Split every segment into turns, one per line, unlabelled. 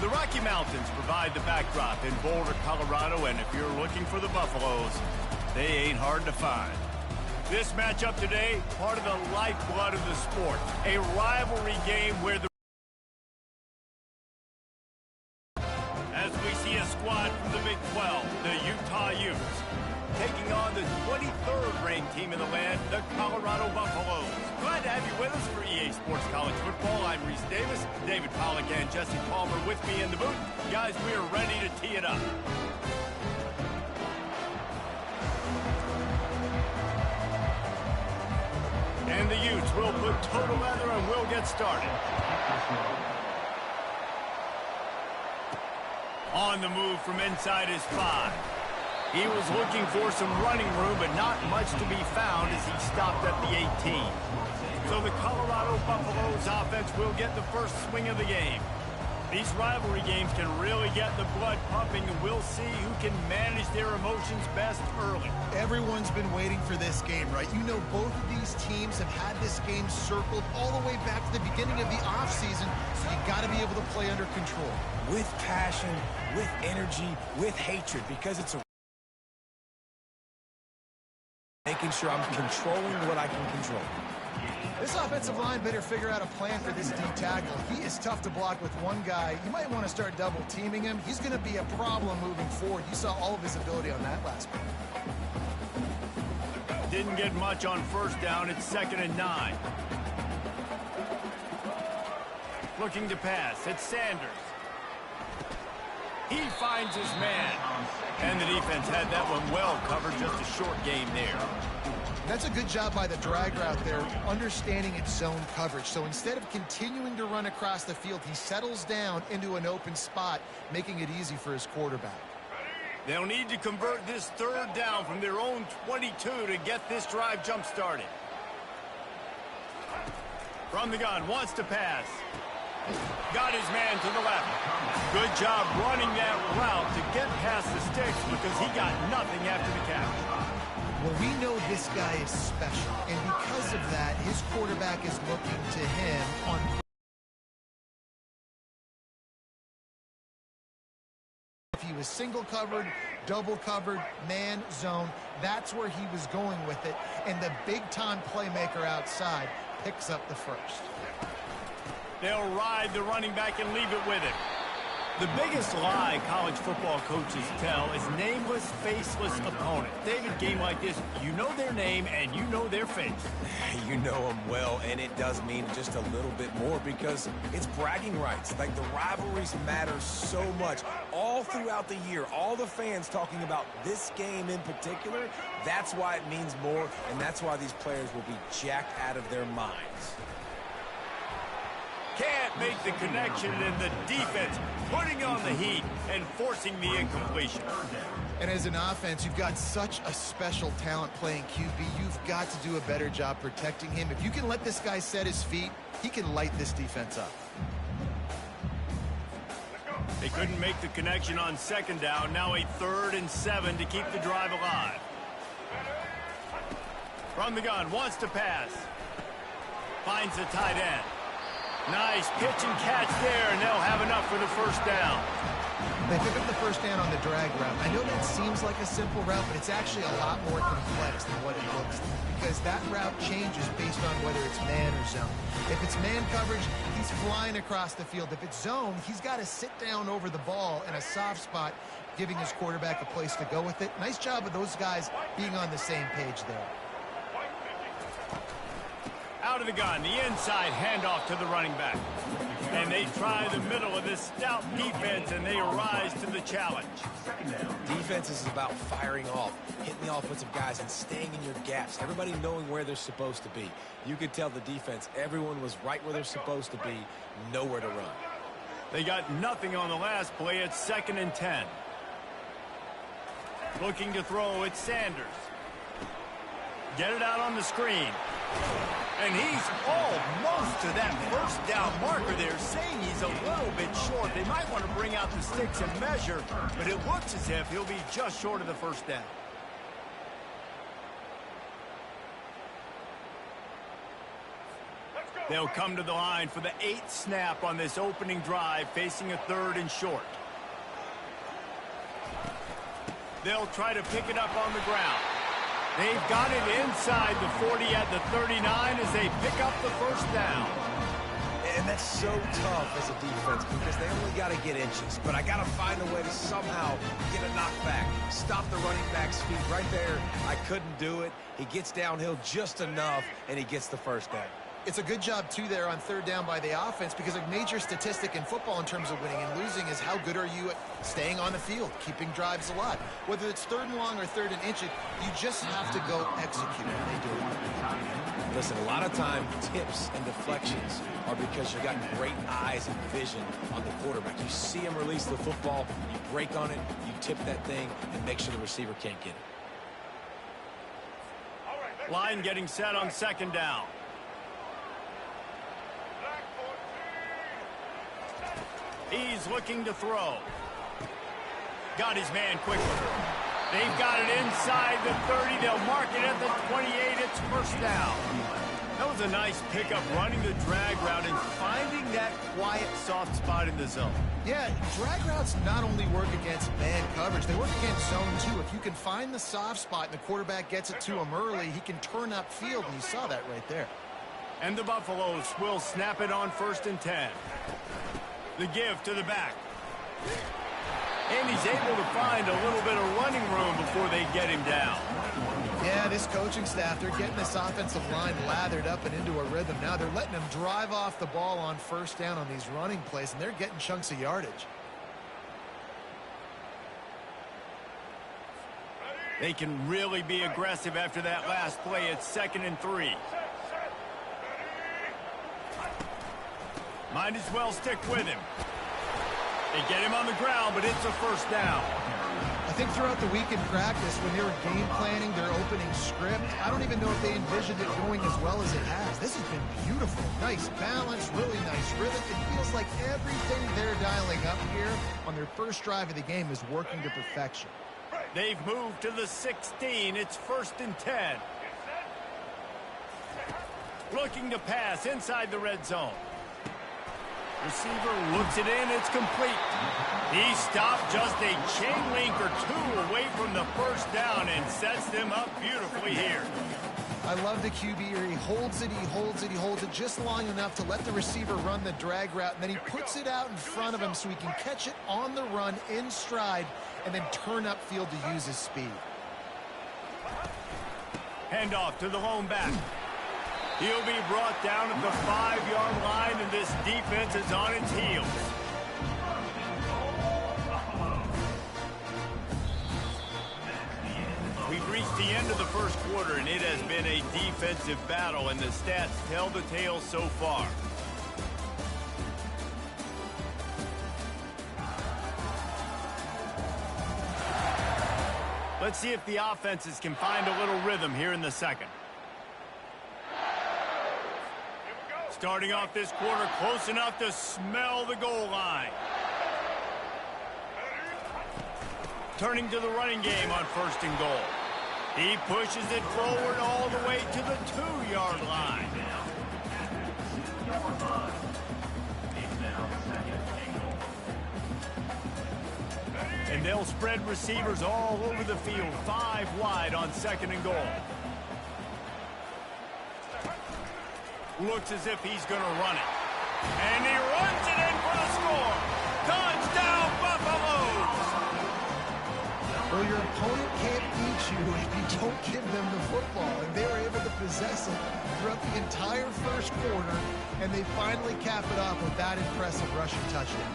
The Rocky Mountains provide the backdrop in Boulder, Colorado, and if you're looking for the Buffaloes, they ain't hard to find. This matchup today, part of the lifeblood of the sport, a rivalry game where the as we see a squad from the Big 12, the Utah Utes, taking on the 23rd ranked team in the land, the Colorado Buffaloes. Glad to have you with us for EA Sports College Football. I'm Reese Davis, David Pollack and Jesse Palmer with me in the booth. Guys, we are ready to tee it up. And the Utes will put total leather and we'll get started. On the move from inside his 5. He was looking for some running room, but not much to be found as he stopped at the 18. So the Colorado Buffaloes offense will get the first swing of the game. These rivalry games can really get the blood pumping, and we'll see who can manage their emotions best early.
Everyone's been waiting for this game, right? You know, both of these teams have had this game circled all the way back to the beginning of the offseason, so you got to be able to play under control.
With passion, with energy, with hatred, because it's a making sure I'm controlling what I can control.
This offensive line better figure out a plan for this D tackle. He is tough to block with one guy. You might want to start double teaming him. He's going to be a problem moving forward. You saw all of his ability on that last play.
Didn't get much on first down. It's 2nd and 9. Looking to pass. It's Sanders. He finds his man. And the defense had that one well covered. Just a short game there.
That's a good job by the drag route there, understanding its zone coverage. So instead of continuing to run across the field, he settles down into an open spot, making it easy for his quarterback.
They'll need to convert this 3rd down from their own 22 to get this drive jump-started. From the gun, wants to pass. Got his man to the left. Good job running that route to get past the sticks because he got nothing after the catch.
Well, we know this guy is special, and because of that, his quarterback is looking to him on if he was single covered, double covered, man, zone, that's where he was going with it, and the big-time playmaker outside picks up the first.
They'll ride the running back and leave it with him. The biggest lie college football coaches tell is nameless, faceless opponent. David, game like this, you know their name and you know their face.
You know them well, and it does mean just a little bit more because it's bragging rights. Like, the rivalries matter so much all throughout the year. All the fans talking about this game in particular, that's why it means more, and that's why these players will be jacked out of their minds.
Can't make the connection, and the defense putting on the heat and forcing the incompletion.
And as an offense, you've got such a special talent playing QB. You've got to do a better job protecting him. If you can let this guy set his feet, he can light this defense up.
They couldn't make the connection on 2nd down. Now a 3rd and 7 to keep the drive alive. From the gun, wants to pass. Finds the tight end. Nice pitch and catch there, and they'll have enough for the 1st down.
They pick up the 1st down on the drag route. I know that seems like a simple route, but it's actually a lot more complex than what it looks like, because that route changes based on whether it's man or zone. If it's man coverage, he's flying across the field. If it's zone, he's got to sit down over the ball in a soft spot, giving his quarterback a place to go with it. Nice job of those guys being on the same page there.
Out of the gun, the inside handoff to the running back. And they try the middle of this stout defense, and they rise to the challenge.
Defense is about firing off, hitting the offensive guys, and staying in your gaps. Everybody knowing where they're supposed to be. You could tell the defense, everyone was right where they're supposed to be, nowhere to run.
They got nothing on the last play. It's 2nd and 10. Looking to throw, it's Sanders. Get it out on the screen. And he's almost to that 1st down marker there, saying he's a little bit short. They might want to bring out the sticks and measure, but it looks as if he'll be just short of the 1st down.
Let's go.
They'll come to the line for the 8th snap on this opening drive, facing a 3rd and short. They'll try to pick it up on the ground. They've got it inside the 40 at the 39 as they pick up the first down.
And that's so tough as a defense because they only got to get inches. But I got to find a way to somehow get a knockback, stop the running back's feet right there. I couldn't do it. He gets downhill just enough, and he gets the first down.
It's a good job, too, there on 3rd down by the offense because a major statistic in football in terms of winning and losing is how good are you at staying on the field, keeping drives alive. Whether it's 3rd and long or 3rd and inches, you just have to go execute, and they do it.
Listen, a lot of time, tips and deflections are because you got great eyes and vision on the quarterback. You see him release the football, you break on it, you tip that thing, and make sure the receiver can't get it.
Line getting set on 2nd down. He's looking to throw. Got his man quickly. They've got it inside the 30. They'll mark it at the 28. It's first down. That was a nice pickup, running the drag route and finding that quiet, soft spot in the zone.
Yeah, drag routes not only work against man coverage, they work against zone too. If you can find the soft spot and the quarterback gets it to him early, he can turn upfield, and you saw that right there.
And the Buffaloes will snap it on 1st and 10. The give to the back. And he's able to find a little bit of running room before they get him down.
Yeah, this coaching staff, they're getting this offensive line lathered up and into a rhythm. Now they're letting them drive off the ball on 1st down on these running plays, and they're getting chunks of yardage.
They can really be aggressive after that last play. It's 2nd and 3. Might as well stick with him. They get him on the ground, but it's a first down.
I think throughout the week in practice, when they were game planning their opening script, I don't even know if they envisioned it going as well as it has. This has been beautiful. Nice balance, really nice rhythm. It feels like everything they're dialing up here on their first drive of the game is working to perfection.
They've moved to the 16. It's 1st and 10. Looking to pass inside the red zone. Receiver looks it in. It's complete. He stopped just a chain link or 2 away from the first down and sets them up beautifully here.
I love the QB here. He holds it, he holds it, he holds it just long enough to let the receiver run the drag route, and then he puts it out in front of him so he can catch it on the run in stride and then turn upfield to use his speed.
Handoff to the lone back. He'll be brought down at the 5-yard line, and this defense is on its heels. We've reached the end of the first quarter, and it has been a defensive battle, and the stats tell the tale so far. Let's see if the offenses can find a little rhythm here in the second. Starting off this quarter close enough to smell the goal line. Turning to the running game on 1st and goal. He pushes it forward all the way to the 2-yard line. And they'll spread receivers all over the field, 5 wide on 2nd and goal. Looks as if he's going to run it. And he runs it in for the score. Touchdown, Buffaloes!
Well, your opponent can't beat you if you don't give them the football. And they were able to possess it throughout the entire first quarter, and they finally cap it off with that impressive rushing touchdown.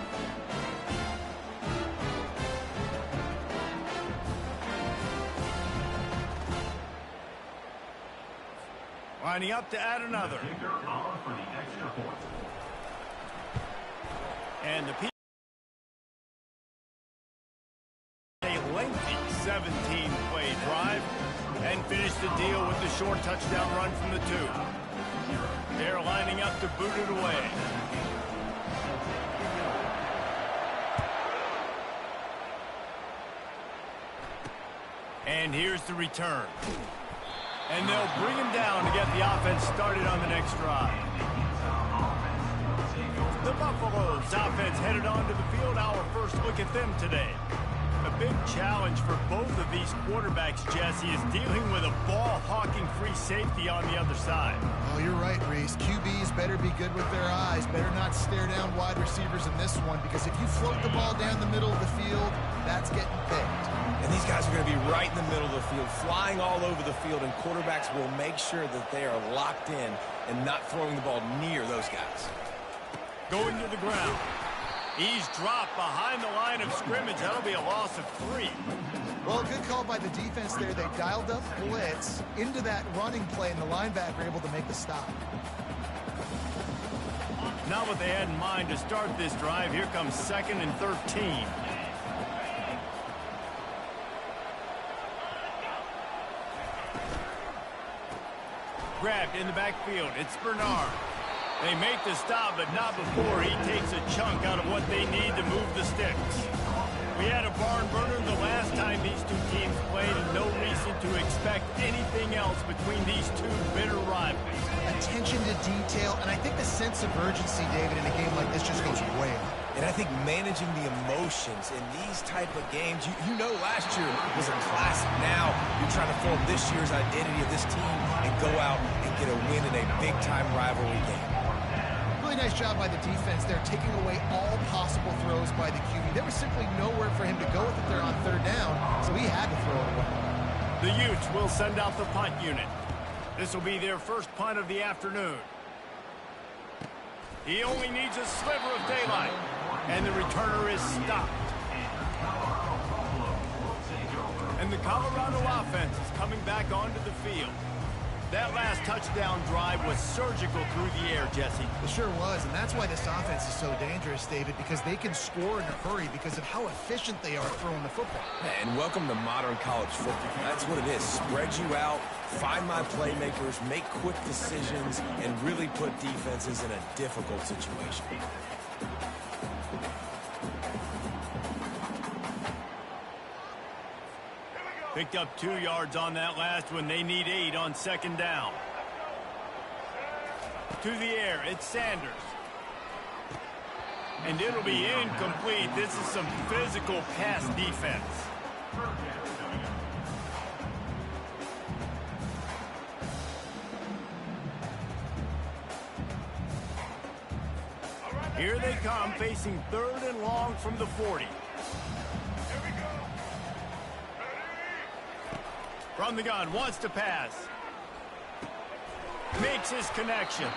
Lining up to add another. And the a lengthy 17-play drive and finish the deal with the short touchdown run from the 2. They're lining up to boot it away. And here's the return. And they'll bring him down to get the offense started on the next drive. Buffalo's offense headed onto the field. Our first look at them today. A big challenge for both of these quarterbacks, Jesse, is dealing with a ball-hawking free safety on the other side.
Oh, you're right, Reese. QBs better be good with their eyes. Better not stare down wide receivers in this one, because if you float the ball down the middle of the field, that's getting picked.
And these guys are going to be right in the middle of the field, flying all over the field, and quarterbacks will make sure that they are locked in and not throwing the ball near those guys.
Going to the ground. He's dropped behind the line of scrimmage. That'll be a loss of 3.
Well, good call by the defense there. They dialed up blitz into that running play, and the linebacker able to make the stop.
Not what they had in mind to start this drive. Here comes 2nd and 13. Grabbed in the backfield. It's Bernard. They make the stop, but not before he takes a chunk out of what they need to move the sticks. We had a barn burner the last time these two teams played, and no reason to expect anything else between these two bitter rivals.
Attention to detail, and I think the sense of urgency, David, in a game like this just goes way up.
And I think managing the emotions in these type of games, you know last year was a classic. Now you're trying to form this year's identity of this team and go out and get a win in a big-time rivalry game.
Really nice job by the defense there, taking away all possible throws by the QB. There was simply nowhere for him to go with it there on 3rd down, so he had to throw it away.
The Utes will send out the punt unit. This will be their first punt of the afternoon. He only needs a sliver of daylight, and the returner is stopped. And the Colorado offense is coming back onto the field. That last touchdown drive was surgical through the air, Jesse.
It sure was, and that's why this offense is so dangerous, David, because they can score in a hurry because of how efficient they are throwing the football.
And welcome to modern college football. That's what it is. Spread you out, find my playmakers, make quick decisions, and really put defenses in a difficult situation.
Picked up 2 yards on that last one. They need 8 on 2nd down. To the air, it's Sanders. And it'll be incomplete. This is some physical pass defense. Here they come, facing 3rd and long from the 40. From the gun, wants to pass. Makes his connection.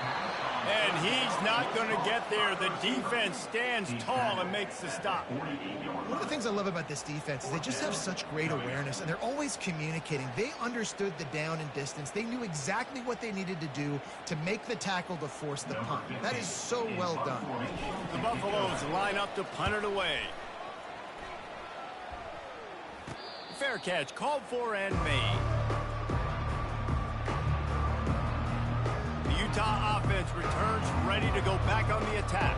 And he's not going to get there. The defense stands tall and makes the stop.
One of the things I love about this defense is they just have such great awareness, and they're always communicating. They understood the down and distance. They knew exactly what they needed to do to make the tackle to force the punt. That is so well done.
The Buffaloes line up to punt it away. Fair catch, called for and made. The Utah offense returns ready to go back on the attack.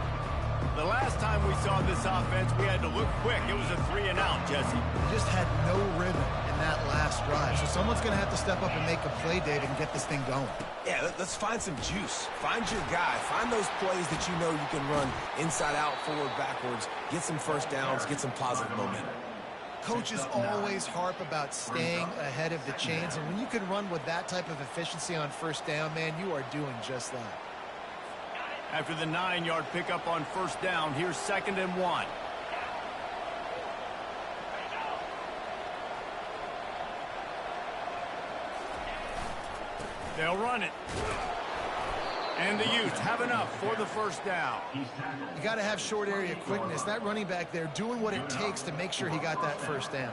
The last time we saw this offense, we had to look quick. It was a 3-and-out, Jesse.
They just had no rhythm in that last drive. So someone's going to have to step up and make a play, David, and get this thing going.
Yeah, let's find some juice. Find your guy. Find those plays that you know you can run inside out, forward, backwards. Get some first downs. Get some positive momentum.
Coaches always harp about staying ahead of the chains, and when you can run with that type of efficiency on 1st down, man, you are doing just that.
After the 9-yard pickup on 1st down, here's 2nd and 1. They'll run it. And the Utes have enough for the 1st down.
You got to have short area quickness. That running back there doing what it takes to make sure he got that 1st down.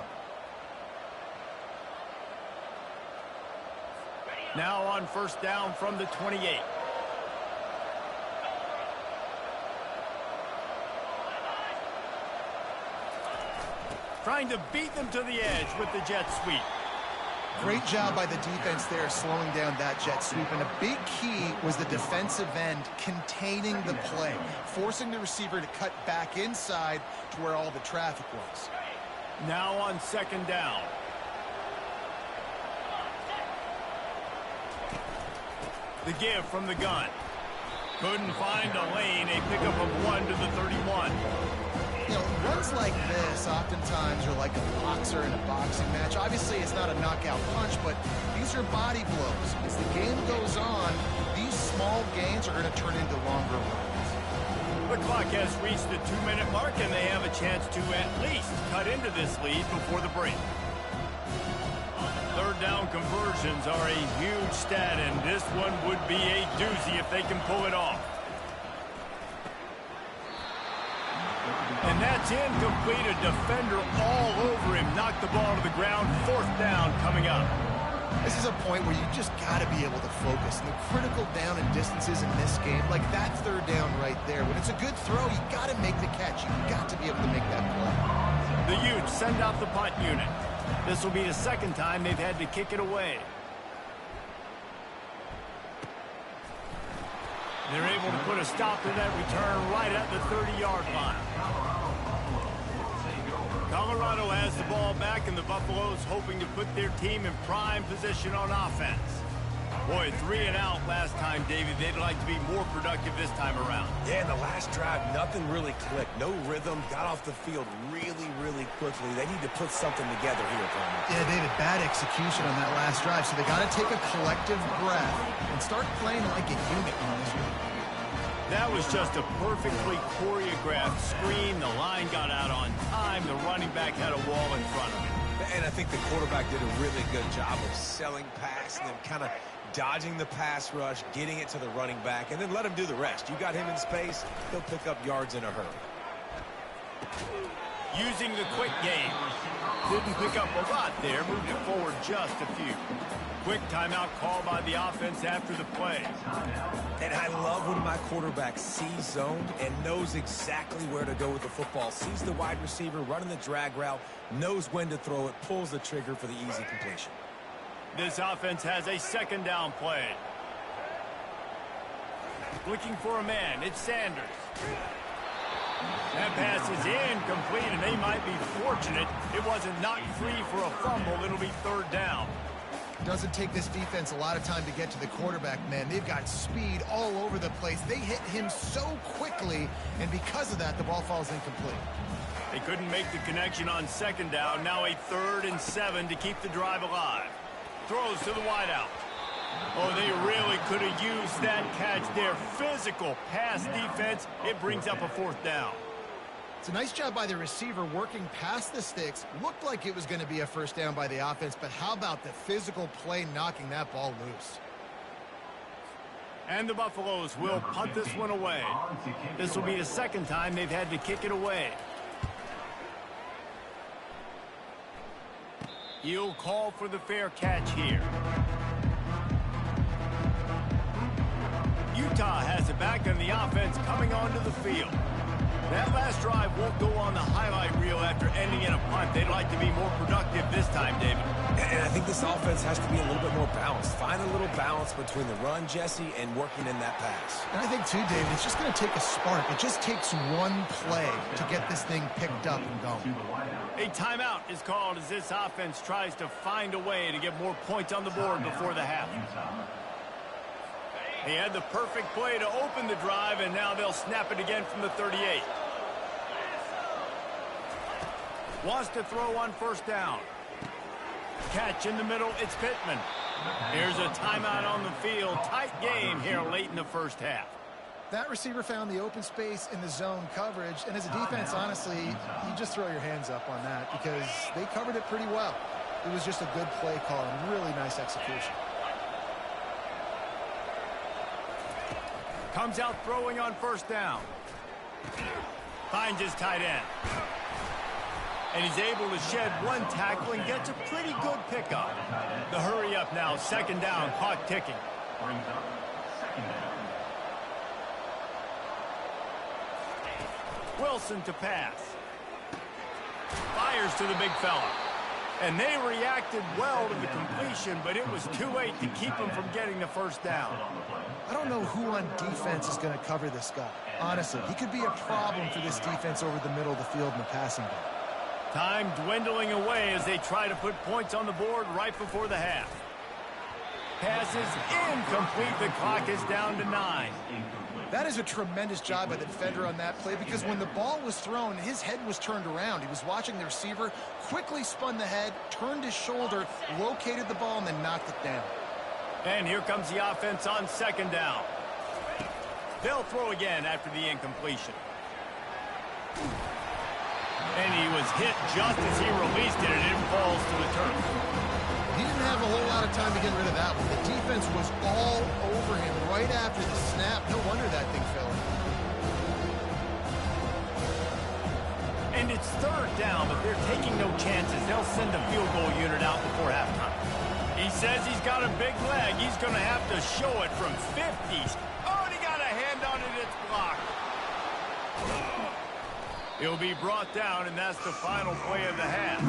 Now on 1st down from the 28. Trying to beat them to the edge with the jet sweep.
Great job by the defense there slowing down that jet sweep. And a big key was the defensive end containing the play, forcing the receiver to cut back inside to where all the traffic was.
Now on 2nd down. The give from the gun. Couldn't find a lane. A pickup of 1 to the 31.
You know, runs like this oftentimes are like a boxer in a boxing match. Obviously, it's not a knockout punch, but these are body blows. As the game goes on, these small gains are going to turn into longer runs.
The clock has reached the 2-minute mark, and they have a chance to at least cut into this lead before the break. Third down conversions are a huge stat, and this one would be a doozy if they can pull it off. And that's incomplete. A defender all over him. Knocked the ball to the ground. Fourth down coming up.
This is a point where you just got to be able to focus. And the critical down and distances in this game, like that third down right there, when it's a good throw, you got to make the catch. You've got to be able to make that play.
The Utes send out the punt unit. This will be the second time they've had to kick it away. They're able to put a stop to that return right at the 30-yard line. Colorado has the ball back, and the Buffaloes hoping to put their team in prime position on offense. Boy, 3 and out last time, David. They'd like to be more productive this time around.
Yeah, in the last drive, nothing really clicked. No rhythm. Got off the field really, really quickly. They need to put something together here, Palmer.
Yeah, David, bad execution on that last drive. So they got to take a collective breath and start playing like a unit on this one.
That was just a perfectly choreographed screen. The line got out on time. The running back had a wall in front of him.
And I think the quarterback did a really good job of selling past and then kind of dodging the pass rush, getting it to the running back, and then let him do the rest. You got him in space, he'll pick up yards in a hurry.
Using the quick game. Didn't pick up a lot there. Moved it forward just a few. Quick timeout call by the offense after the play.
And I love when my quarterback sees zoned and knows exactly where to go with the football. Sees the wide receiver running the drag route, knows when to throw it, pulls the trigger for the easy completion.
This offense has a second down play. Looking for a man. It's Sanders. That pass is incomplete, and they might be fortunate it wasn't knocked free for a fumble. It'll be third down.
Doesn't take this defense a lot of time to get to the quarterback, man. They've got speed all over the place. They hit him so quickly, and because of that, the ball falls incomplete.
They couldn't make the connection on second down. Now a 3rd and 7 to keep the drive alive. Throws to the wideout. Oh, they really could have used that catch there. Physical pass defense. It brings up a 4th down.
It's a nice job by the receiver working past the sticks. Looked like it was going to be a first down by the offense, but how about the physical play knocking that ball loose?
And the Buffaloes will punt this one away. This will be the second time they've had to kick it away. He'll call for the fair catch here. Utah has it back on the offense coming onto the field. That last drive won't go on the highlight reel after ending in a punt. They'd like to be more productive this time, David.
And I think this offense has to be a little bit more balanced. Find a little balance between the run, Jesse, and working in that pass.
And I think, too, David, it's just going to take a spark. It just takes one play to get this thing picked up and going.
A timeout is called as this offense tries to find a way to get more points on the board before the half. He had the perfect play to open the drive, and now they'll snap it again from the 38. Wants to throw on first down. Catch in the middle, it's Pittman. Here's a timeout on the field. Tight game here late in the first half.
That receiver found the open space in the zone coverage, and as a defense, honestly, you just throw your hands up on that because they covered it pretty well. It was just a good play call and really nice execution.
Comes out throwing on first down. Finds his tight end. And he's able to shed one tackle and gets a pretty good pickup. The hurry up now, second down, clock ticking. Wilson to pass. Fires to the big fella. And they reacted well to the completion, but it was too late to keep him from getting the first down.
I don't know who on defense is going to cover this guy. Honestly, he could be a problem for this defense over the middle of the field in the passing game.
Time dwindling away as they try to put points on the board right before the half. Pass is incomplete. The clock is down to 9.
That is a tremendous job by the defender on that play, because when the ball was thrown, his head was turned around. He was watching the receiver, quickly spun the head, turned his shoulder, located the ball, and then knocked it down.
And here comes the offense on second down. They'll throw again after the incompletion. And he was hit just as he released it, and it falls to the turf.
He didn't have a whole lot of time to get rid of that one. The defense was all over him right after the snap. No wonder that thing fell in.
And it's third down, but they're taking no chances. They'll send the field goal unit out before halftime. He says he's got a big leg. He's going to have to show it from 50s. Oh, and he got a hand on it. It's blocked. He'll be brought down, and that's the final play of the half.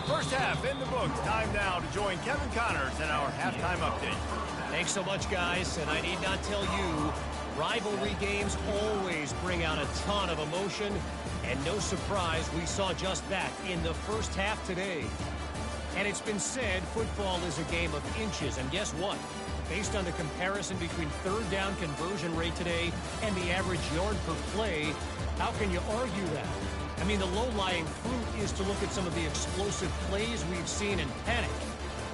First half in the books. Time now to join Kevin Connors in our halftime update.
Thanks so much, guys, and I need not tell you, rivalry games always bring out a ton of emotion, and no surprise, we saw just that in the first half today. And it's been said, football is a game of inches, and guess what? Based on the comparison between third down conversion rate today and the average yard per play, how can you argue that? I mean, the low-lying fruit is to look at some of the explosive plays we've seen and panic.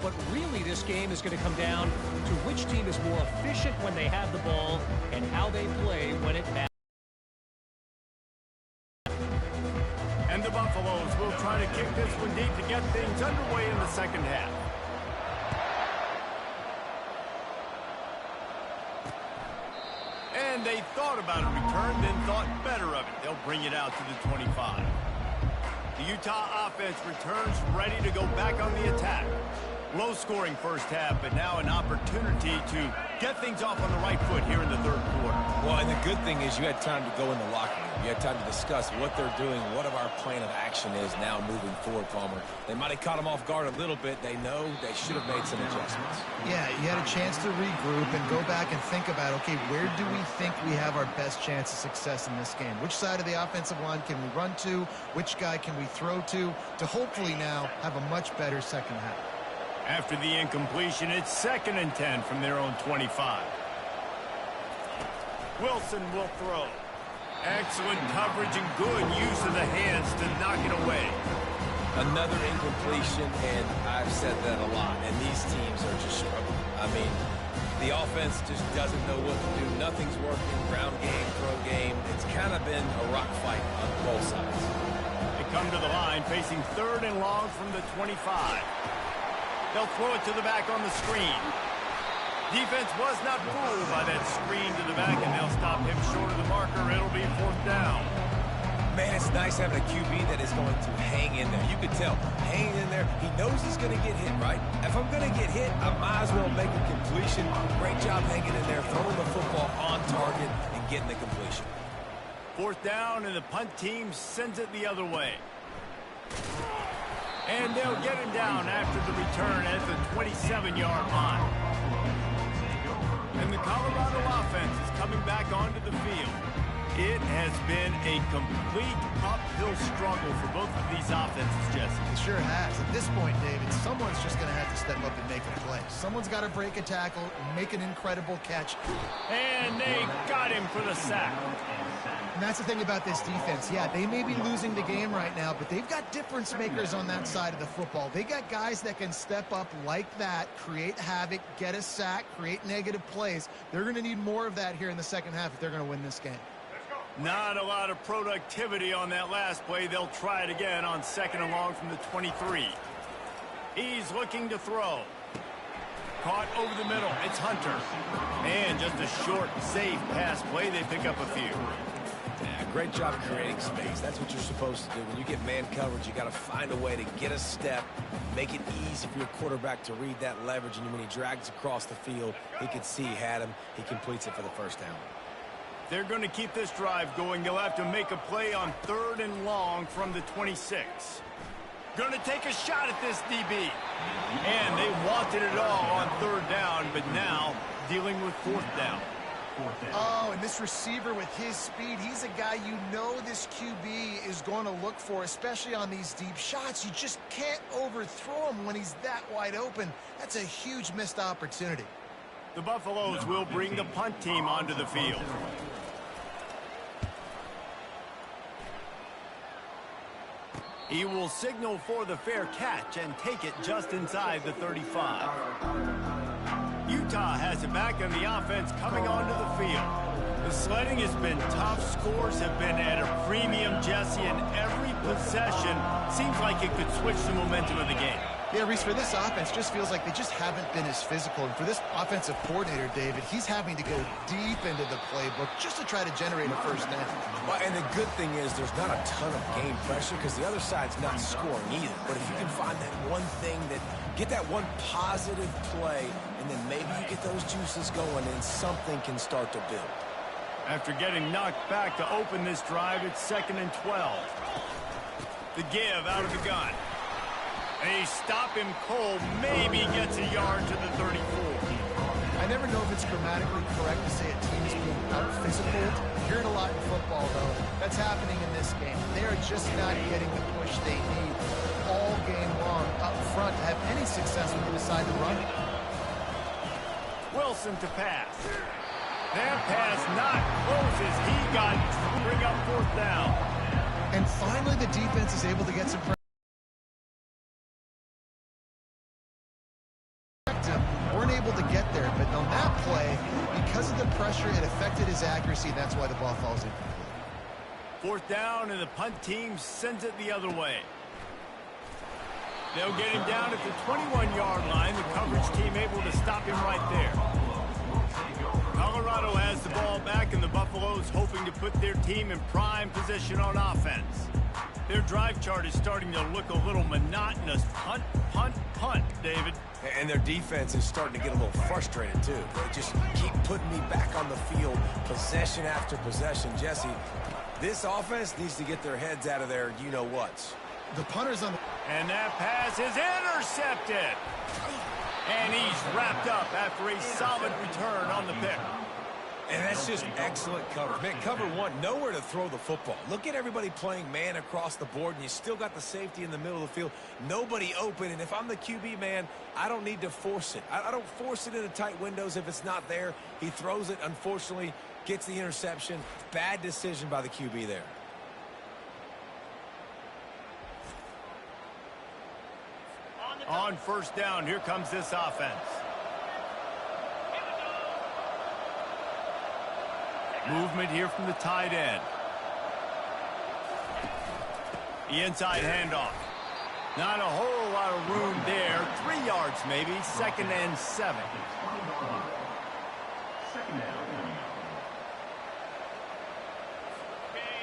But really, this game is going to come down to which team is more efficient when they have the ball and how they play when it matters.
And the Buffaloes will try to kick this one deep to get things underway in the second half. And they thought about a return, then thought better of it. They'll bring it out to the 25. The Utah offense returns ready to go back on the attack. Low-scoring first half, but now an opportunity to get things off on the right foot here in the third quarter.
Well, and the good thing is you had time to go in the locker room. You had time to discuss what they're doing, what our plan of action is now moving forward, Palmer. They might have caught them off guard a little bit. They know they should have made some adjustments.
Yeah, you had a chance to regroup and go back and think about, okay, where do we think we have our best chance of success in this game? Which side of the offensive line can we run to? Which guy can we throw to hopefully now have a much better second half?
After the incompletion, it's 2nd and 10 from their own 25. Wilson will throw. Excellent coverage and good use of the hands to knock it away.
Another incompletion, and I've said that a lot, and these teams are just struggling. I mean, the offense just doesn't know what to do. Nothing's working. Ground game, throw game. It's kind of been a rock fight on both sides.
They come to the line facing 3rd and long from the 25. They'll throw it to the back on the screen. Defense was not fooled by that screen to the back, and they'll stop him short of the marker. It'll be 4th down.
Man, it's nice having a QB that is going to hang in there. You can tell, hanging in there, he knows he's going to get hit, right? If I'm going to get hit, I might as well make a completion. Great job hanging in there, throwing the football on target and getting the completion.
4th down, and the punt team sends it the other way. And they'll get him down after the return at the 27-yard line. And the Colorado offense is coming back onto the field. It has been a complete uphill struggle for both of these offenses, Jesse.
It sure has. At this point, David, someone's just going to have to step up and make a play. Someone's got to break a tackle, make an incredible catch.
And they got him for the sack.
And that's the thing about this defense. Yeah, they may be losing the game right now, but they've got difference makers on that side of the football. They got guys that can step up like that, create havoc, get a sack, create negative plays. They're going to need more of that here in the second half if they're going to win this game.
Not a lot of productivity on that last play. They'll try it again on 2nd and long from the 23. He's looking to throw. Caught over the middle. It's Hunter. And just a short, safe pass play. They pick up a few.
Yeah, great job creating space. That's what you're supposed to do. When you get man coverage, you got to find a way to get a step, make it easy for your quarterback to read that leverage. And when he drags across the field, he could see he had him. He completes it for the first down.
They're going to keep this drive going. They'll have to make a play on 3rd and long from the 26. Going to take a shot at this DB. And they wanted it all on 3rd down, but now dealing with 4th down.
Oh, and this receiver with his speed, he's a guy you know this QB is going to look for, especially on these deep shots. You just can't overthrow him when he's that wide open. That's a huge missed opportunity.
The Buffaloes will bring the punt team onto the field. He will signal for the fair catch and take it just inside the 35. Utah has it back, and the offense coming onto the field. The sledding has been tough. Scores have been at a premium, Jesse, and every possession seems like it could switch the momentum of the game.
Yeah, Reese, for this offense, just feels like they just haven't been as physical. And for this offensive coordinator, David, he's having to go deep into the playbook just to try to generate a first down.
Well, and the good thing is there's not a ton of game pressure because the other side's not scoring either. But if you can find that one thing, get that one positive play, and then maybe you get those juices going and something can start to build.
After getting knocked back to open this drive, it's 2nd and 12. The give out of the gun. They stop him cold, maybe gets a yard to the 34.
I never know if it's grammatically correct to say a team is being out-physical. You hear it a lot in football, though. That's happening in this game. They are just not getting the push they need all game long up front to have any success when they decide to run it.
Wilson to pass. That pass not close as he got to bring up 4th down.
And finally, the defense is able to get some pressure. Weren't able to get there, but on that play, because of the pressure, it affected his accuracy, and that's why the ball falls incomplete.
4th down, and the punt team sends it the other way. They'll get him down at the 21-yard line. The coverage team able to stop him right there. Colorado has the ball back, and the Buffaloes hoping to put their team in prime position on offense. Their drive chart is starting to look a little monotonous. Punt, punt, punt, David.
And their defense is starting to get a little frustrated, too. They just keep putting me back on the field, possession after possession. Jesse, this offense needs to get their heads out of their you-know-whats.
The punter's on the...
And that pass is intercepted. And he's wrapped up after a solid return on the pick.
And that's just excellent coverage. Man, cover one, nowhere to throw the football. Look at everybody playing man across the board, and you still got the safety in the middle of the field. Nobody open, and if I'm the QB, man, I don't need to force it. I don't force it into tight windows if it's not there. He throws it, unfortunately, gets the interception. Bad decision by the QB there.
On 1st down, here comes this offense. Movement here from the tight end. The inside handoff. Not a whole lot of room there. 3 yards maybe. 2nd and 7.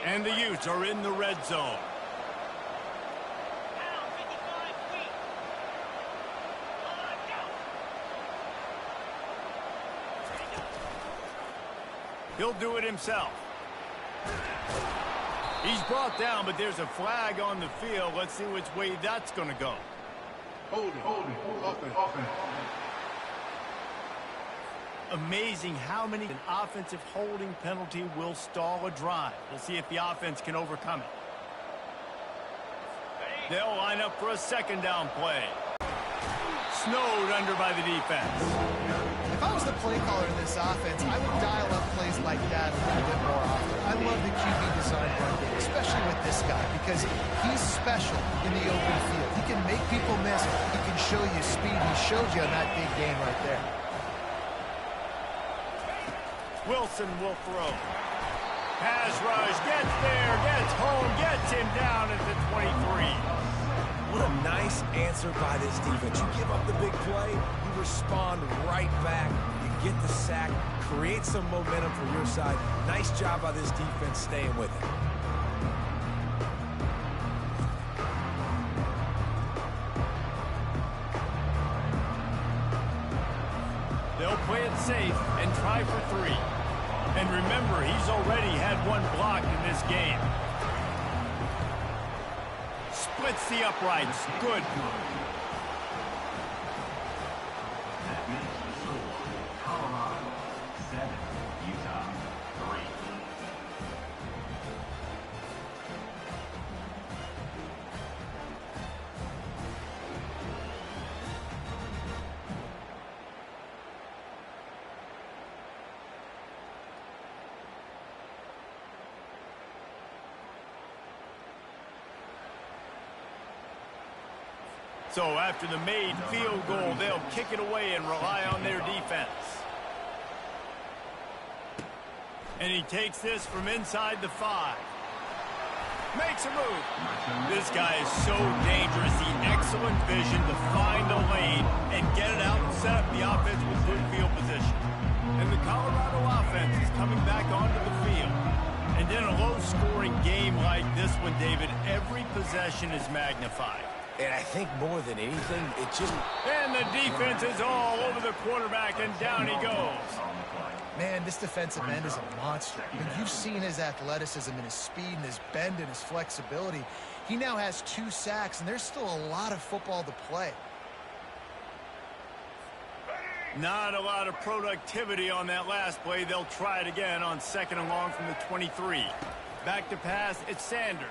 And the Utes are in the red zone. He'll do it himself. He's brought down, but there's a flag on the field. Let's see which way that's going to go.
Holding, offense.
Amazing how many an offensive holding penalty will stall a drive. We'll see if the offense can overcome it. They'll line up for a 2nd down play. Snowed under by the defense.
If I was the play caller in this offense, I would dial up plays like that a little bit more often. I love the QB design run game, especially with this guy, because he's special in the open field. He can make people miss. He can show you speed. He showed you on that big game right there.
Wilson will throw. Pass rush, gets there, gets home, gets him down at the 23.
What a nice answer by this defense. You give up the big play, you respond right back, you get the sack, create some momentum for your side. Nice job by this defense staying with it.
They'll play it safe and try for 3. And remember, he's already had 1 block in this game. Splits the uprights. Good. So after the made field goal, they'll kick it away and rely on their defense. And he takes this from inside the 5. Makes a move. This guy is so dangerous. The excellent vision to find a lane and get it out and set up the offense with good field position. And the Colorado offense is coming back onto the field. And in a low-scoring game like this one, David, every possession is magnified.
And I think more than anything, it just...
And the defense is all over the quarterback, and down he goes.
Man, this defensive end is a monster. I mean, you've seen his athleticism and his speed and his bend and his flexibility. He now has 2 sacks, and there's still a lot of football to play.
Not a lot of productivity on that last play. They'll try it again on 2nd and long from the 23. Back to pass, it's Sanders.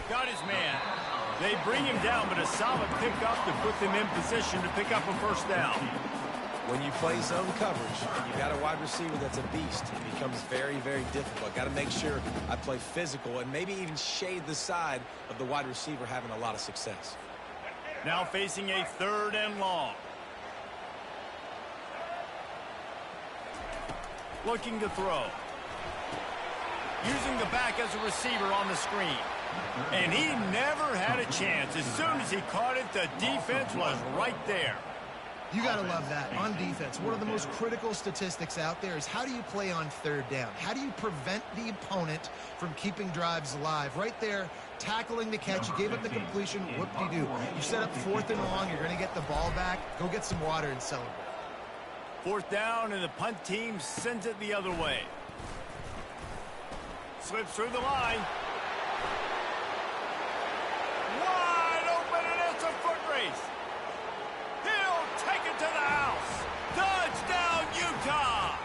Got his man. They bring him down, but a solid pickup to put them in position to pick up a first down.
When you play zone coverage and you got a wide receiver that's a beast, it becomes very, very difficult. Got to make sure I play physical and maybe even shade the side of the wide receiver having a lot of success.
Now facing a 3rd and long. Looking to throw. Using the back as a receiver on the screen. And he never had a chance. As soon as he caught it, the defense was right there.
You got to love that. On defense, one of the most critical statistics out there is how do you play on 3rd down? How do you prevent the opponent from keeping drives alive? Right there, tackling the catch. You gave up the completion. Whoop-de-doo. You set up 4th and long. You're going to get the ball back. Go get some water and celebrate.
4th down, and the punt team sends it the other way. Slips through the line. Wide open, and it's a foot race. He'll take it to the house. Touchdown, Utah.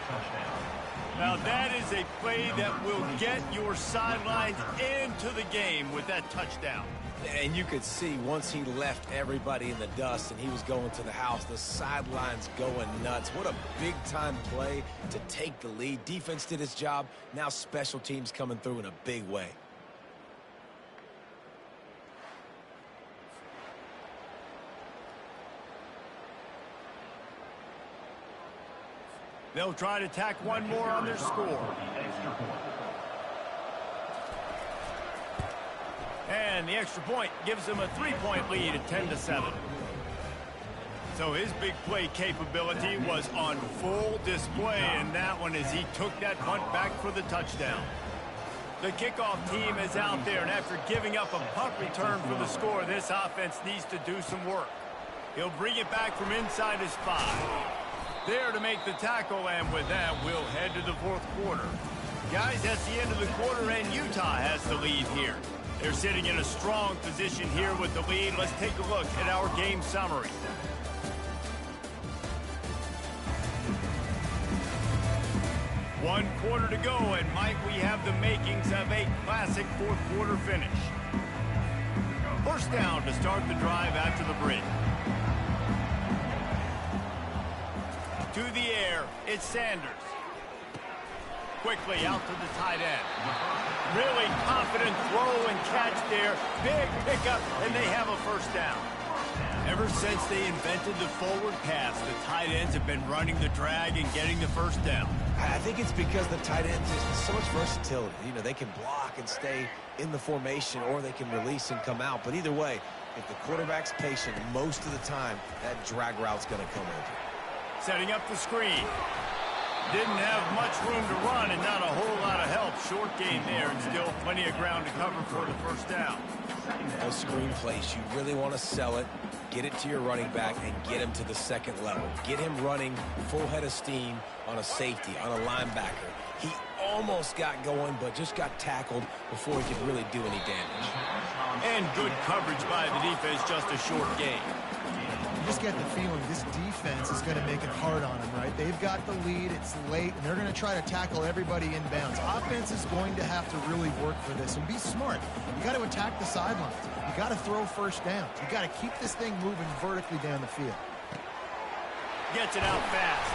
Now that is a play that will get your sidelines into the game with that touchdown.
And you could see once he left everybody in the dust and he was going to the house, the sidelines going nuts. What a big-time play to take the lead. Defense did its job. Now special teams coming through in a big way.
They'll try to tack one more on their score. And the extra point gives them a 3-point lead at 10-7. So his big play capability was on full display in that one as he took that punt back for the touchdown. The kickoff team is out there, and after giving up a punt return for the score, this offense needs to do some work. He'll bring it back from inside his 5. There to make the tackle, and with that, we'll head to the 4th quarter. Guys, that's the end of the quarter, and Utah has the lead here. They're sitting in a strong position here with the lead. Let's take a look at our game summary. One quarter to go, and Mike, we have the makings of a classic 4th quarter finish. First down to start the drive after the bridge. To the air, it's Sanders. Quickly out to the tight end. Really confident throw and catch there. Big pickup, and they have a first down. Ever since they invented the forward pass, the tight ends have been running the drag and getting the first down.
I think it's because the tight ends have so much versatility. You know, they can block and stay in the formation, or they can release and come out. But either way, if the quarterback's patient, most of the time, that drag route's going to come over.
Setting up the screen. Didn't have much room to run and not a whole lot of help. Short game there and still plenty of ground to cover for the first down.
Those screen plays, you really want to sell it, get it to your running back, and get him to the 2nd level. Get him running full head of steam on a safety, on a linebacker. He almost got going, but just got tackled before he could really do any damage.
And good coverage by the defense, just a short game.
You just get the feeling this defense is going to make it hard on them, right? They've got the lead, it's late, and they're going to try to tackle everybody inbounds. Offense is going to have to really work for this and be smart. You got to attack the sidelines. You got to throw first downs. You got to keep this thing moving vertically down the field.
Gets it out fast.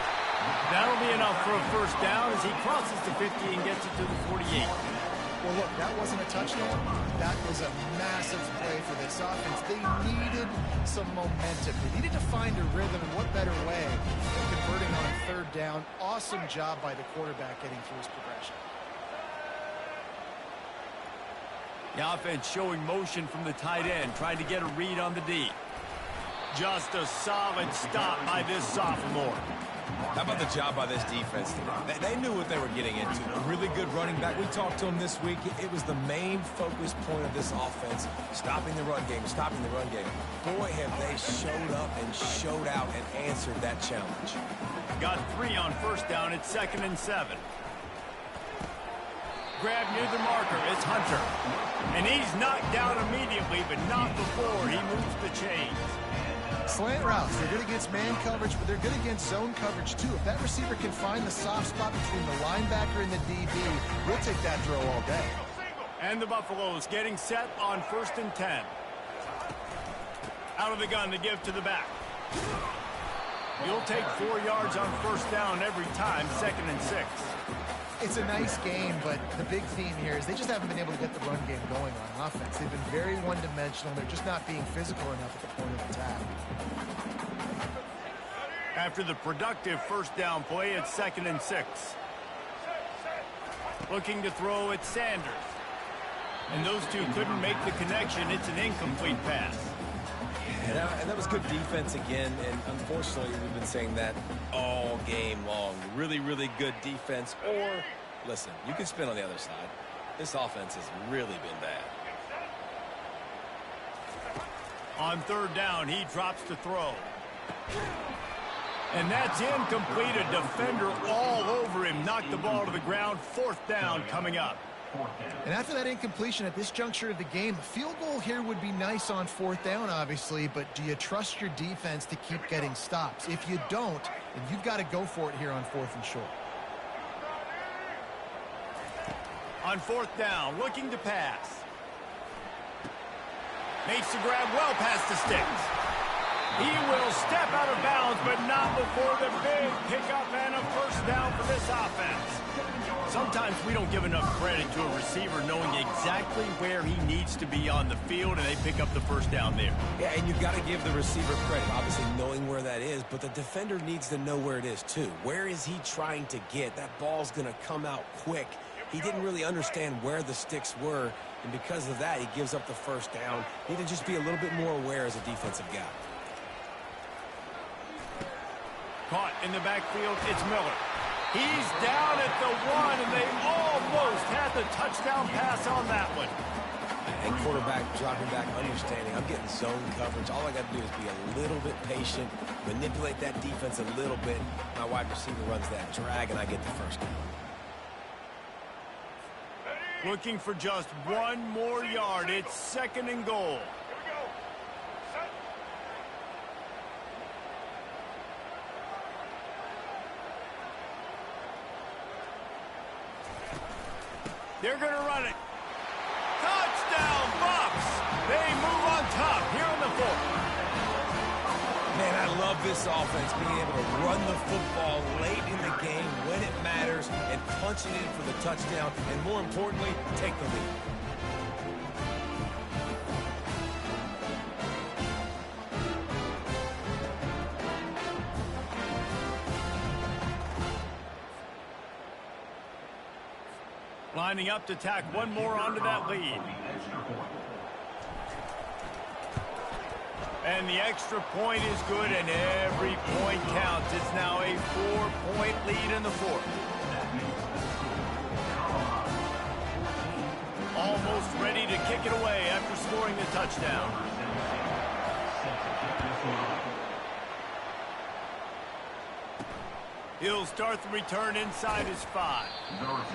That'll be enough for a first down as he crosses the 50 and gets it to the 48.
Well, look, that wasn't a touchdown. That was a massive play for this offense. They needed some momentum. They needed to find a rhythm, and what better way than converting on third down. Awesome job by the quarterback getting through his progression.
The offense showing motion from the tight end, trying to get a read on the D. Just a solid stop by this sophomore.
How about the job by this defense today? They knew what they were getting into. A really good running back. We talked to him this week. It was the main focus point of this offense, stopping the run game, stopping the run game. Boy, have they showed up and showed out and answered that challenge.
Got 3 on first down at 2nd and 7. Grab near the marker. It's Hunter. And he's knocked down immediately, but not before he moves the chains.
Slant routes, they're good against man coverage, but they're good against zone coverage too. If that receiver can find the soft spot between the linebacker and the DB, we'll take that throw all day.
And the Buffaloes getting set on 1st and 10. Out of the gun to give to the back. You'll take 4 yards on first down every time, 2nd and 6.
It's a nice game, but the big theme here is they just haven't been able to get the run game going on offense. They've been very one-dimensional. They're just not being physical enough at the point of attack.
After the productive first down play, it's 2nd and 6. Looking to throw at Sanders. And those two couldn't make the connection. It's an incomplete pass.
And that was good defense again, and unfortunately, we've been saying that all game long. Really, really good defense. Or, listen, you can spin on the other side. This offense has really been bad.
On 3rd down, he drops to throw. And that's incomplete. A defender all over him. Knocked the ball to the ground. 4th down coming up.
And after that incompletion at this juncture of the game, a field goal here would be nice on 4th down, obviously, but do you trust your defense to keep getting stops? If you don't, then you've got to go for it here on 4th and short.
On 4th down, looking to pass. Makes the grab well past the sticks. He will step out of bounds, but not before the big pickup and a first down for this offense. Sometimes we don't give enough credit to a receiver knowing exactly where he needs to be on the field, and they pick up the first down there.
Yeah, and you've got to give the receiver credit, obviously knowing where that is, but the defender needs to know where it is too. Where is he trying to get? That ball's going to come out quick. He didn't really understand where the sticks were, and because of that, he gives up the first down. Need to just be a little bit more aware as a defensive guy.
Caught in the backfield, it's Miller. He's down at the 1, and they almost had the touchdown pass on that one.
And quarterback dropping back, understanding, I'm getting zone coverage. All I got to do is be a little bit patient, manipulate that defense a little bit. My wide receiver runs that drag, and I get the first down.
Looking for just 1 more yard. It's 2nd and goal. They're going to run it. Touchdown, Bucks! They move on top here in the 4th.
Man, I love this offense, being able to run the football late in the game when it matters and punch it in for the touchdown, and more importantly, take the lead.
Lining up to tack 1 more onto that lead. And the extra point is good, and every point counts. It's now a 4-point lead in the 4th. Almost ready to kick it away after scoring the touchdown. He'll start the return inside his 5.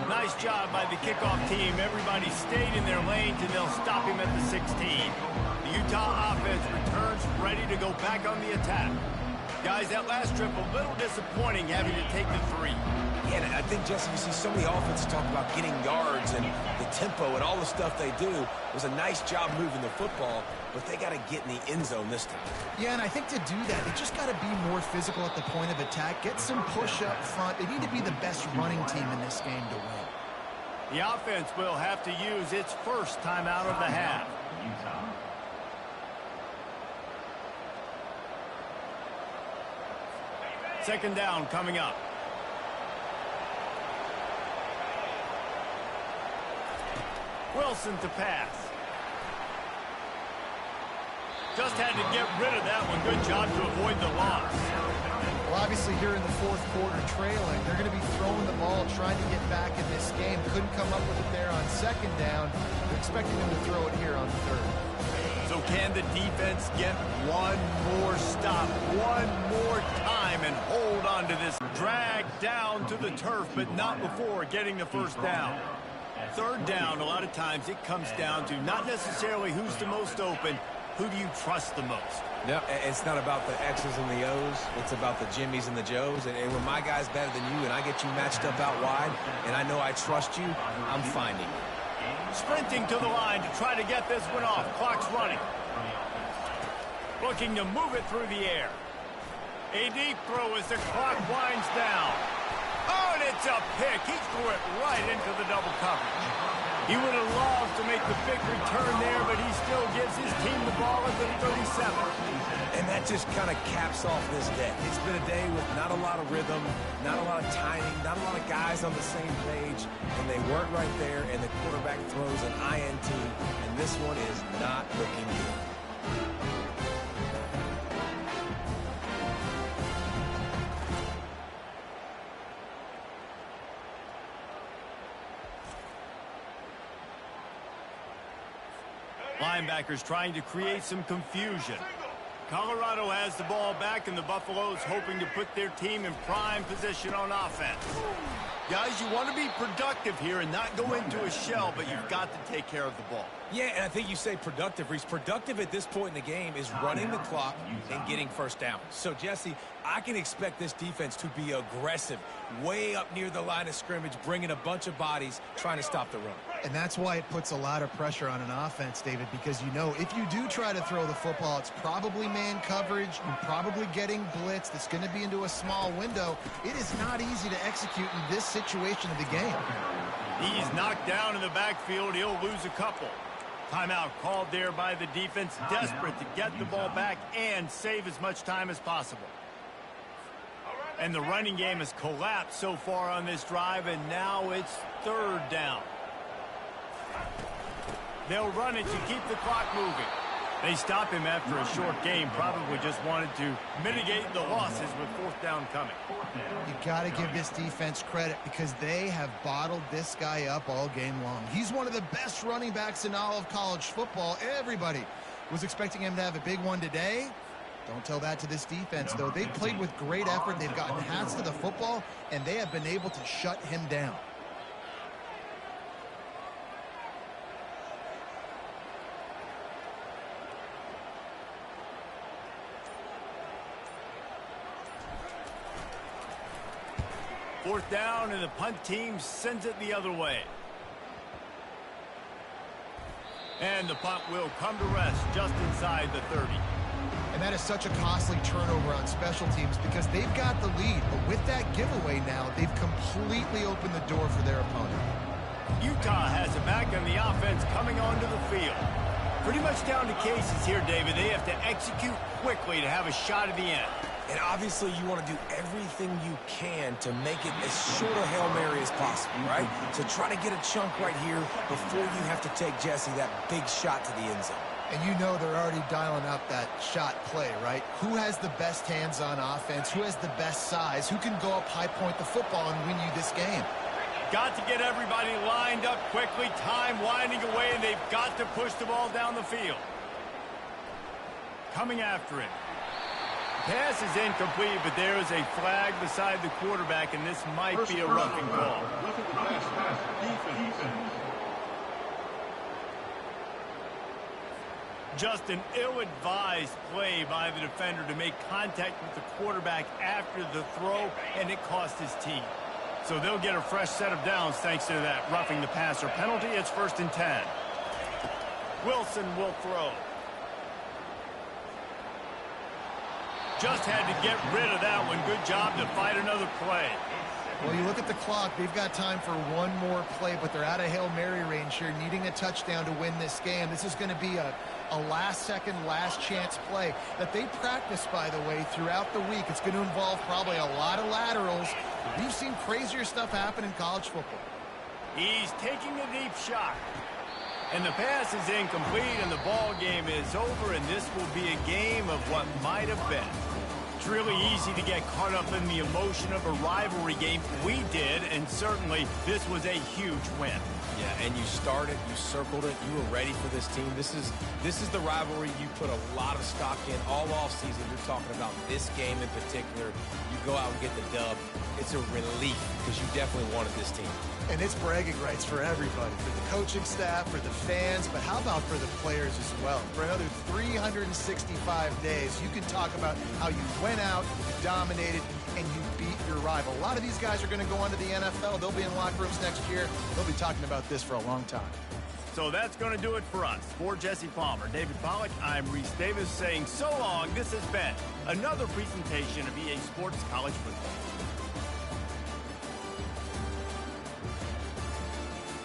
Nice job by the kickoff team. Everybody stayed in their lanes, and they'll stop him at the 16. The Utah offense returns ready to go back on the attack. Guys, that last trip a little disappointing having to take the 3.
Yeah, and I think, Jesse, you see so many offenses talk about getting yards and the tempo and all the stuff they do. It was a nice job moving the football, but they got to get in the end zone this time.
Yeah, and I think to do that, they just got to be more physical at the point of attack, get some push up front. They need to be the best running team in this game to win.
The offense will have to use its first timeout of the half. Second down coming up. Wilson to pass. Just had to get rid of that one. Good job to avoid the loss.
Well, obviously here in the fourth quarter trailing, they're going to be throwing the ball, trying to get back in this game. Couldn't come up with it there on second down. They're expecting them to throw it here on third.
So can the defense get one more stop, one more time, and hold on to this? Drag down to the turf, but not before getting the first down. Third down, a lot of times it comes down to not necessarily who's the most open, who do you trust the most?
No, it's not about the X's and the O's. It's about the Jimmys and the Joes. And when my guy's better than you and I get you matched up out wide and I know I trust you, I'm finding you.
Sprinting to the line to try to get this one off. Clock's running. Looking to move it through the air. A deep throw as the clock winds down. Oh, and it's a pick. He threw it right into the double coverage. He would have loved to make the big return there, but he still gives his team the ball at the 37.
And that just kind of caps off this day. It's been a day with not a lot of rhythm, not a lot of timing, not a lot of guys on the same page, and they weren't right there, and the quarterback throws an INT, and this one is not looking good.
Linebackers trying to create some confusion. Colorado has the ball back, and the Buffaloes hoping to put their team in prime position on offense. Guys, you want to be productive here and not go into a shell, but you've got to take care of the ball.
Yeah, and I think you say productive, Reese. Productive at this point in the game is running the clock and getting first down. So, Jesse, I can expect this defense to be aggressive, way up near the line of scrimmage, bringing a bunch of bodies, trying to stop the run.
And that's why it puts a lot of pressure on an offense, David, because you know if you do try to throw the football, it's probably man coverage. You're probably getting blitz. That's going to be into a small window. It is not easy to execute in this situation of the game.
He's knocked down in the backfield. He'll lose a couple. Timeout called there by the defense, desperate to get the ball back and save as much time as possible. And the running game has collapsed so far on this drive, and now it's third down. They'll run it to keep the clock moving. They stop him after a short game, probably just wanted to mitigate the losses with fourth down coming.
You got to give this defense credit because they have bottled this guy up all game long. He's one of the best running backs in all of college football. Everybody was expecting him to have a big one today. Don't tell that to this defense, though. They've played with great effort. They've gotten hats to the football, and they have been able to shut him down.
Fourth down, and the punt team sends it the other way. And the punt will come to rest just inside the 30.
And that is such a costly turnover on special teams because they've got the lead. But with that giveaway now, they've completely opened the door for their opponent.
Utah has it back on the offense coming onto the field. Pretty much down to cases here, David. They have to execute quickly to have a shot at the end.
And obviously you want to do everything you can to make it as short a Hail Mary as possible, right? So try to get a chunk right here before you have to take Jesse that big shot to the end zone.
And you know they're already dialing up that shot play, right? Who has the best hands on offense? Who has the best size? Who can go up high point the football and win you this game?
Got to get everybody lined up quickly. Time winding away, and they've got to push the ball down the field. Coming after him. Pass is incomplete, but there is a flag beside the quarterback, and this might be a roughing call. Just an ill-advised play by the defender to make contact with the quarterback after the throw, and it cost his team. So they'll get a fresh set of downs thanks to that roughing the passer penalty. It's 1st and 10. Wilson will throw. Just had to get rid of that one. Good job to fight another play.
Well, you look at the clock. They've got time for one more play, but they're out of Hail Mary range here, needing a touchdown to win this game. This is going to be a last-second, last-chance play that they practice, by the way, throughout the week. It's going to involve probably a lot of laterals. We've seen crazier stuff happen in college football.
He's taking a deep shot. And the pass is incomplete, and the ball game is over, and this will be a game of what might have been. It's really easy to get caught up in the emotion of a rivalry game. We did, and certainly this was a huge win.
Yeah, and you started, you circled it, you were ready for this team. This is the rivalry you put a lot of stock in all offseason. You're talking about this game in particular. You go out and get the dub. It's a relief because you definitely wanted this team.
And it's bragging rights for everybody, for the coaching staff, for the fans, but how about for the players as well? For another 365 days, you can talk about how you went out, you dominated, and you beat your rival. A lot of these guys are going to go on to the NFL. They'll be in locker rooms next year. They'll be talking about this for a long time.
So that's going to do it for us. For Jesse Palmer, David Pollack, I'm Reese Davis saying so long. This has been another presentation of EA Sports College Football.